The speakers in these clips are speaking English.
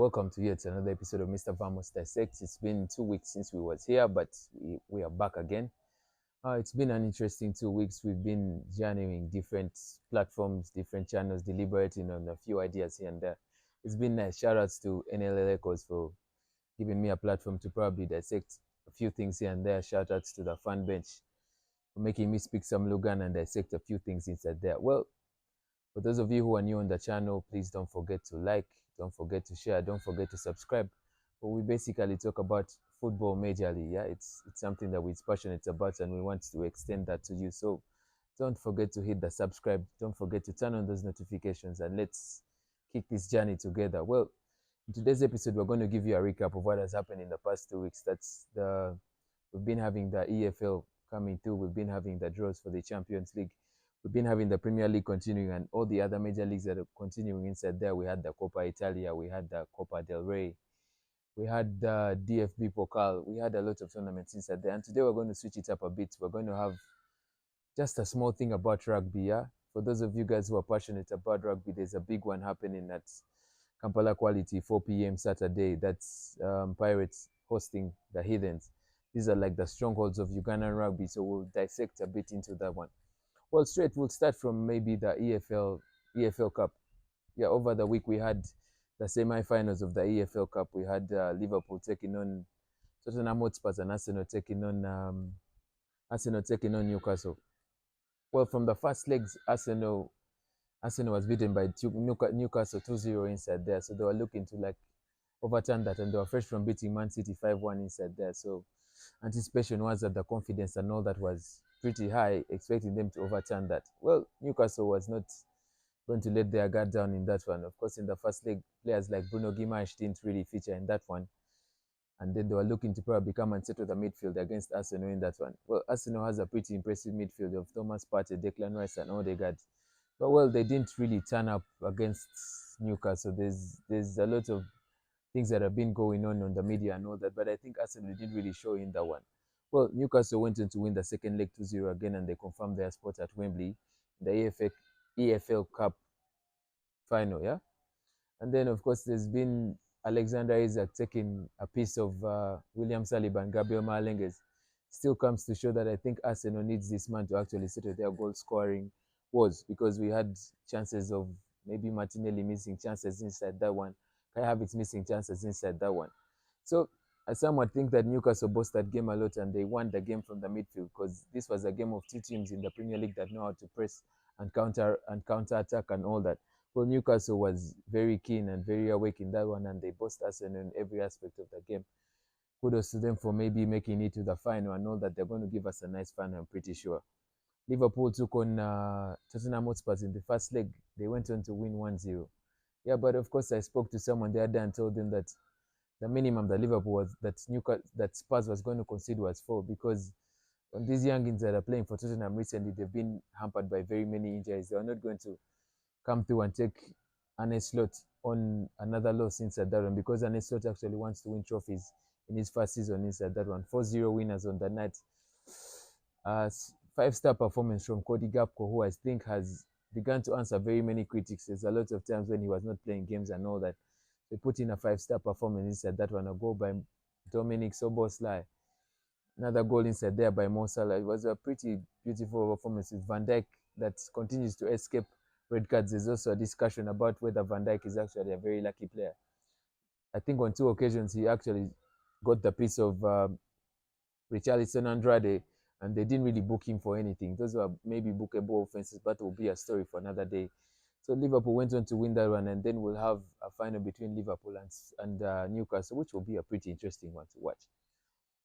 Welcome to yet another episode of Mr. Vamos Dissect. It's been 2 weeks since we was here, but we are back again. It's been an interesting 2 weeks. We've been journeying different platforms, different channels, deliberating on a few ideas here and there. It's been nice. Shout outs to NLL Echoes for giving me a platform to probably dissect a few things here and there. Shout outs to the fan bench for making me speak some Lugan and dissect a few things inside there. Well, for those of you who are new on the channel, please don't forget to like, don't forget to share, don't forget to subscribe. But we basically talk about football majorly. Yeah, it's something that we're passionate about and we want to extend that to you. So don't forget to hit the subscribe, don't forget to turn on those notifications, and let's kick this journey together. Well, in today's episode, we're going to give you a recap of what has happened in the past 2 weeks. We've been having the EFL coming through, we've been having the draws for the Champions League. We've been having the Premier League continuing and all the other major leagues that are continuing inside there. We had the Coppa Italia, we had the Coppa del Rey, we had the DFB Pokal, we had a lot of tournaments inside there. And today we're going to switch it up a bit. We're going to have just a small thing about rugby. Yeah, for those of you guys who are passionate about rugby, there's a big one happening at Kampala Quality, 4 p.m. Saturday. That's Pirates hosting the Heathens. These are like the strongholds of Ugandan rugby, so we'll dissect a bit into that one. Well, straight, we'll start from maybe the EFL Cup. Yeah, over the week we had the semi-finals of the EFL Cup. We had Liverpool taking on Tottenham Hotspurs and Arsenal taking on Newcastle. Well, from the first legs, Arsenal was beaten by Newcastle 2-0 inside there. So they were looking to like overturn that, and they were fresh from beating Man City 5-1 inside there. So anticipation was that the confidence and all that was pretty high, expecting them to overturn that. Well, Newcastle was not going to let their guard down in that one. Of course, in the first leg, players like Bruno Guimaraes didn't really feature in that one. And then they were looking to probably come and settle the midfield against Arsenal in that one. Well, Arsenal has a pretty impressive midfield of Thomas Partey, Declan Rice, and Odegaard. But well, they didn't really turn up against Newcastle. There's a lot of things that have been going on the media and all that, but I think Arsenal didn't really show in that one. Well, Newcastle went on to win the second leg 2-0 again, and they confirmed their spot at Wembley, the EFL Cup final, yeah? And then, of course, there's been Alexander Isak taking a piece of William Saliba and Gabriel Malenges. Still comes to show that I think Arsenal needs this man to actually settle their goal scoring woes, because we had chances of maybe Martinelli missing chances inside that one. Kai Havertz missing chances inside that one. So I somewhat think that Newcastle bossed that game a lot and they won the game from the midfield, because this was a game of two teams in the Premier League that know how to press and counter attack and all that. Well, Newcastle was very keen and very awake in that one, and they bossed Arsenal in every aspect of the game. Kudos to them for maybe making it to the final and all that. They're going to give us a nice final, I'm pretty sure. Liverpool took on Tottenham Hotspurs in the first leg. They went on to win 1-0. Yeah, but of course I spoke to someone the other day and told them that the minimum that Liverpool was that Spurs was going to concede was 4, because on these youngins that are playing for Tottenham recently, they've been hampered by very many injuries. They are not going to come through and take Arne Slot on another loss inside that one, because Arne Slot actually wants to win trophies in his first season inside that one. 4-0 winners on the night. 5-star performance from Cody Gakpo, who I think has begun to answer very many critics. There's a lot of times when he was not playing games and all that. They put in a 5-star performance inside that one. A goal by Dominic Soboslai. Another goal inside there by Mo Salah. It was a pretty beautiful performance with Van Dijk that continues to escape red cards. There's also a discussion about whether Van Dijk is actually a very lucky player. I think on 2 occasions he actually got the piece of Richarlison Andrade, and they didn't really book him for anything. Those were maybe bookable offenses, but it will be a story for another day. So Liverpool went on to win that one, and then we'll have a final between Liverpool and Newcastle, which will be a pretty interesting one to watch.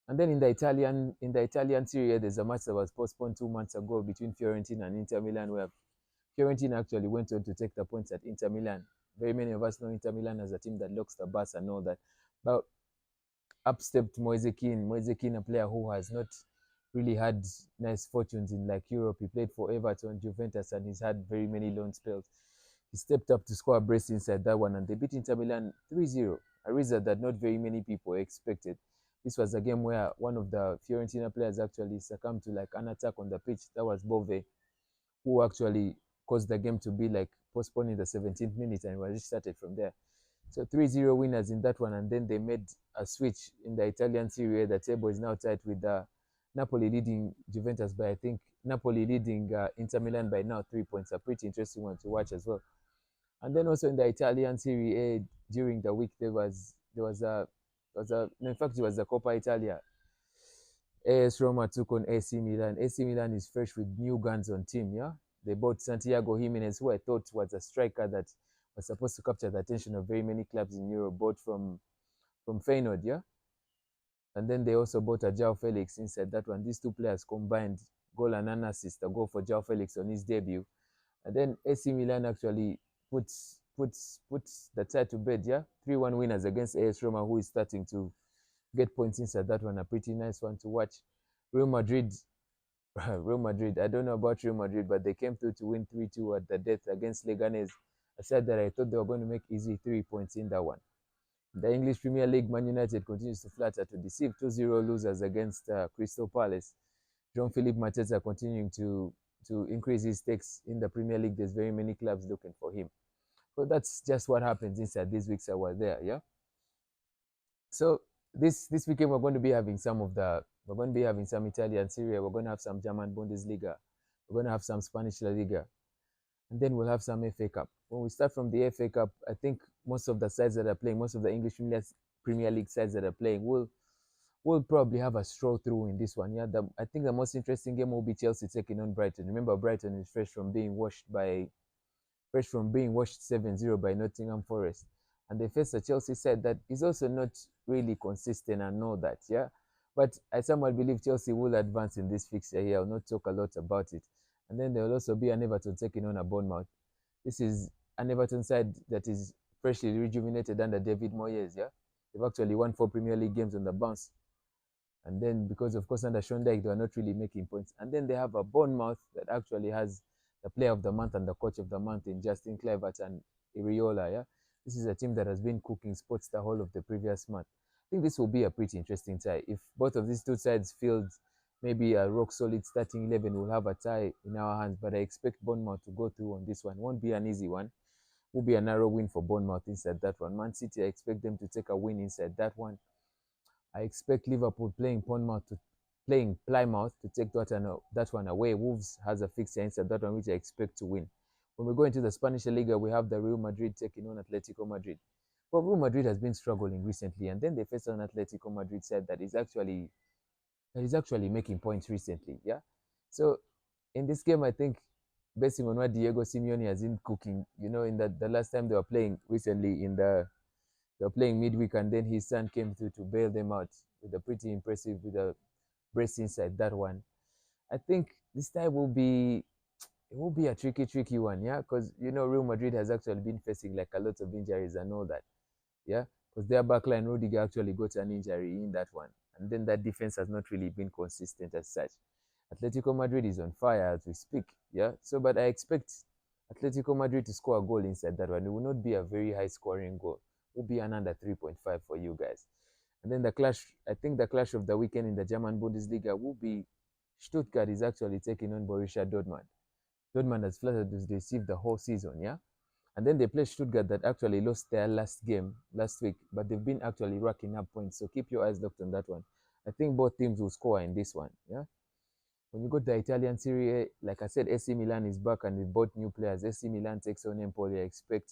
And then in the Italian Serie A, there's a match that was postponed 2 months ago between Fiorentina and Inter Milan, where Fiorentina actually went on to take the points at Inter Milan. Very many of us know Inter Milan as a team that locks the bus and all that. But up stepped Moise Kean. Moise Kean, a player who has not really had nice fortunes in like Europe. He played for Everton, Juventus, and he's had very many loan spells. He stepped up to score a brace inside that one, and they beat Inter Milan 3-0, a result that not very many people expected. This was a game where one of the Fiorentina players actually succumbed to like an attack on the pitch. That was Bove, who actually caused the game to be like postponed in the 17th minute, and it was just started from there. So 3-0 winners in that one, and then they made a switch in the Italian Serie A. The table is now tight with Napoli leading Juventus by, I think, Napoli leading Inter Milan by now 3 points. A pretty interesting one to watch as well. And then also in the Italian Serie A during the week no, in fact it was the Coppa Italia. AS Roma took on AC Milan. AC Milan is fresh with new guns on team, yeah. They bought Santiago Jimenez, who I thought was a striker that was supposed to capture the attention of very many clubs in Europe, bought from Feyenoord, yeah. And then they also bought a João Felix inside that one. These two players combined goal and an assist, a goal for João Felix on his debut. And then AC Milan actually puts the tie to bed, yeah. 3-1 winners against AS Roma, who is starting to get points inside that one. A pretty nice one to watch. Real Madrid, Real Madrid. I don't know about Real Madrid, but they came through to win 3-2 at the death against Leganes. I said that I thought they were going to make easy 3 points in that one. The English Premier League, Man United continues to flatter to deceive. 2-0 losers against Crystal Palace. Jean-Philippe Mateta continuing to increase his stakes in the Premier League. There's very many clubs looking for him. So that's just what happens inside these weeks I was there, yeah. So this weekend we're going to be having some Italian Serie A, we're going to have some German Bundesliga, we're going to have some Spanish La Liga, and then we'll have some FA Cup. When we start from the FA Cup, I think most of the sides that are playing, most of the English Premier League sides that are playing will probably have a stroll through in this one. Yeah, I think the most interesting game will be Chelsea taking on Brighton. Remember, Brighton is fresh from being washed 7-0 by Nottingham Forest. And they face a Chelsea side that is also not really consistent and all that, yeah. But I somewhat believe Chelsea will advance in this fixture here. I'll not talk a lot about it. And then there will also be an Everton taking on a Bournemouth. This is an Everton side that is freshly rejuvenated under David Moyes, yeah. They've actually won 4 Premier League games on the bounce. And then because of course under Sean Dyche, they are not really making points. And then they have a Bournemouth that actually has the player of the month and the coach of the month in Justin Kluivert and Iriola, yeah. This is a team that has been cooking sports the whole of the previous month. I think this will be a pretty interesting tie. If both of these two sides field maybe a rock solid starting 11, we'll have a tie in our hands. But I expect Bournemouth to go through on this one. Won't be an easy one. Will be a narrow win for Bournemouth inside that one. Man City, I expect them to take a win inside that one. I expect Liverpool playing Plymouth to take that one away. Wolves has a fixture inside that one, which I expect to win. When we go into the Spanish Liga, we have the Real Madrid taking on Atletico Madrid. Well, Real Madrid has been struggling recently, and then they face an Atletico Madrid side that is actually making points recently. Yeah. So in this game, I think based on what Diego Simeone has been cooking, in the last time they were playing recently they were playing midweek, and then his son came through to bail them out with a pretty impressive with a brace inside that one. I think this time will be a tricky one, yeah, because Real Madrid has actually been facing like a lot of injuries and all that, yeah, because their backline Rudiger actually got an injury in that one, and then that defense has not really been consistent as such. Atletico Madrid is on fire as we speak, yeah. So, but I expect Atletico Madrid to score a goal inside that one. It will not be a very high scoring goal. It will be an under 3.5 for you guys. And then I think the clash of the weekend in the German Bundesliga will be Stuttgart is actually taking on Borussia Dortmund. Dortmund has flattered to deceive the whole season, yeah? And then they play Stuttgart that actually lost their last game last week, but they've been actually racking up points. So keep your eyes locked on that one. I think both teams will score in this one, yeah? When you go to the Italian Serie A, like I said, AC Milan is back and they bought new players. AC Milan takes on Empoli. I expect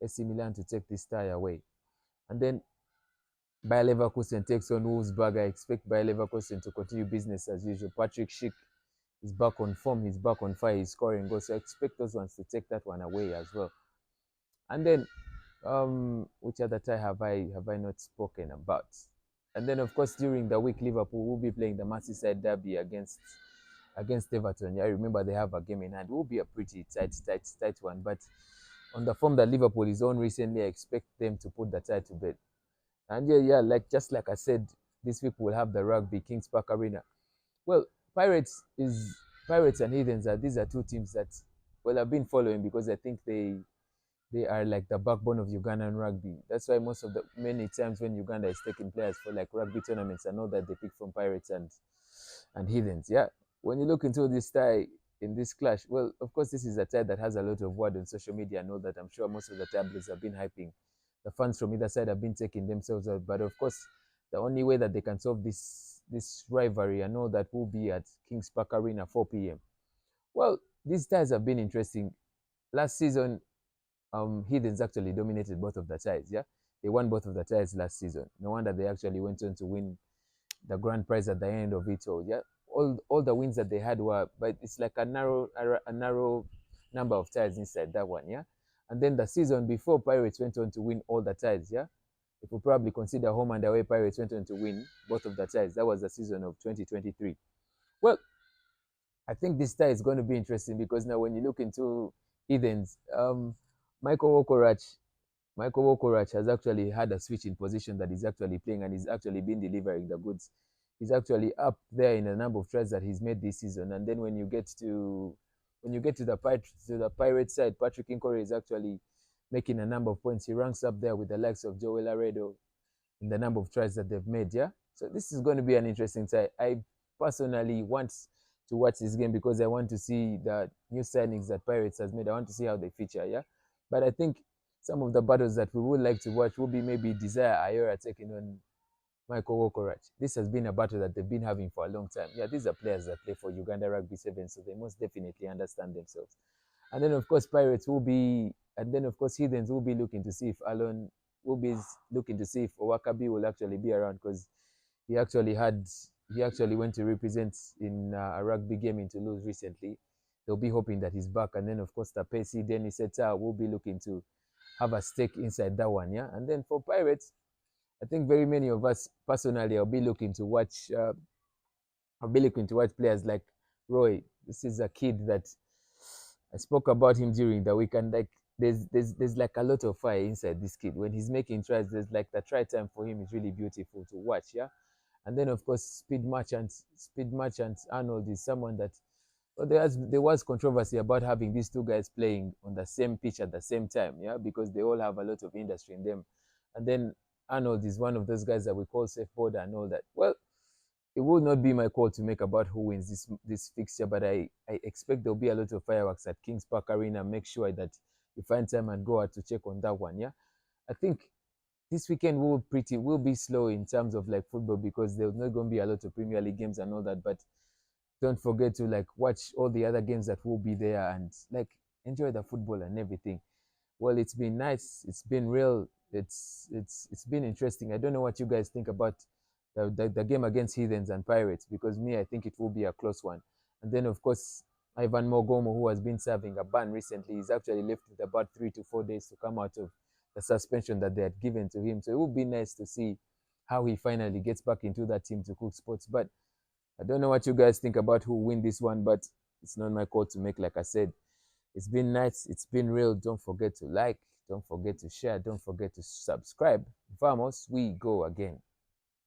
AC Milan to take this tie away. And then Bayer Leverkusen takes on Wolfsburg. I expect Bayer Leverkusen to continue business as usual. Patrick Schick is back on form. He's back on fire. He's scoring goals. So I expect those ones to take that one away as well. And then, which other tie have I not spoken about? And then, of course, during the week, Liverpool will be playing the Merseyside derby against Everton. Yeah, I remember they have a game in hand. It will be a pretty tight one. But on the form that Liverpool is on recently, I expect them to put the tie to bed. And yeah, like I said, this week we'll have the Rugby Kings Park Arena. Well, Pirates and Heathens these are two teams that I've been following because I think they are like the backbone of Ugandan rugby. That's why many times when Uganda is taking players for like rugby tournaments, I know that they pick from Pirates and Heathens. Yeah. When you look into this tie in this clash, well, of course, this is a tie that has a lot of word on social media and all that. I'm sure most of the tabloids have been hyping the fans from either side have been taking themselves out. But of course, the only way that they can solve this rivalry and all that will be at Kings Park Arena 4 p.m. Well, these ties have been interesting. Last season, Heathens actually dominated both of the ties. Yeah, they won both of the ties last season. No wonder they actually went on to win the grand prize at the end of it all. Yeah, all the wins that they had were, but it's like a narrow number of ties inside that one. Yeah, and then the season before, Pirates went on to win all the ties. Yeah, if we probably consider home and away, Pirates went on to win both of the ties. That was the season of 2023. Well, I think this tie is going to be interesting because now when you look into Heathens, Michael Okorach Michael Okorach has actually had a switch in position that he's actually playing and he's actually been delivering the goods. He's actually up there in the number of tries that he's made this season. And then when you get to the Pirate side, Patrick Inkore is actually making a number of points. He ranks up there with the likes of Joel Aredo in the number of tries that they've made. Yeah. So this is going to be an interesting tie. I personally want to watch this game because I want to see the new signings that Pirates has made. I want to see how they feature. Yeah. But I think some of the battles that we would like to watch will be maybe Desire Ayora taking on Michael Okorach. This has been a battle that they've been having for a long time. Yeah, these are players that play for Uganda Rugby 7, so they most definitely understand themselves. And then, of course, Heathens will be looking to see if Alon will be looking to see if Owakabi will actually be around because he actually had he actually went to represent in a rugby game in Toulouse recently. They'll be hoping that he's back. And then, of course, Tapesi, Dennis Eta will be looking to have a stake inside that one, yeah. And then for Pirates, I think very many of us personally, I'll be looking to watch players like Roy. This is a kid that I spoke about him during the week, and like there's like a lot of fire inside this kid. When he's making tries, there's like the try time for him is really beautiful to watch, yeah. And then of course, Speed Merchant Arnold is someone that well, there was controversy about having these two guys playing on the same pitch at the same time, yeah, because they all have a lot of industry in them. And then Arnold is one of those guys that we call safe border and all that. Well, it will not be my call to make about who wins this fixture, but I expect there'll be a lot of fireworks at Kings Park Arena. Make sure that you find time and go out to check on that one. Yeah, I think this weekend will be slow in terms of like football because there's not going to be a lot of Premier League games and all that. But don't forget to like watch all the other games that will be there and like enjoy the football and everything. Well, it's been nice. It's been real. It's been interesting. I don't know what you guys think about the game against Heathens and Pirates because me, I think it will be a close one. And then of course Ivan Mogomo, who has been serving a ban recently, is actually left with about 3 to 4 days to come out of the suspension that they had given to him. So it would be nice to see how he finally gets back into that team to cook sports. But I don't know what you guys think about who win this one, but it's not my call to make. Like I said, it's been nice. It's been real. Don't forget to like. Don't forget to share. Don't forget to subscribe. Vamos, we go again.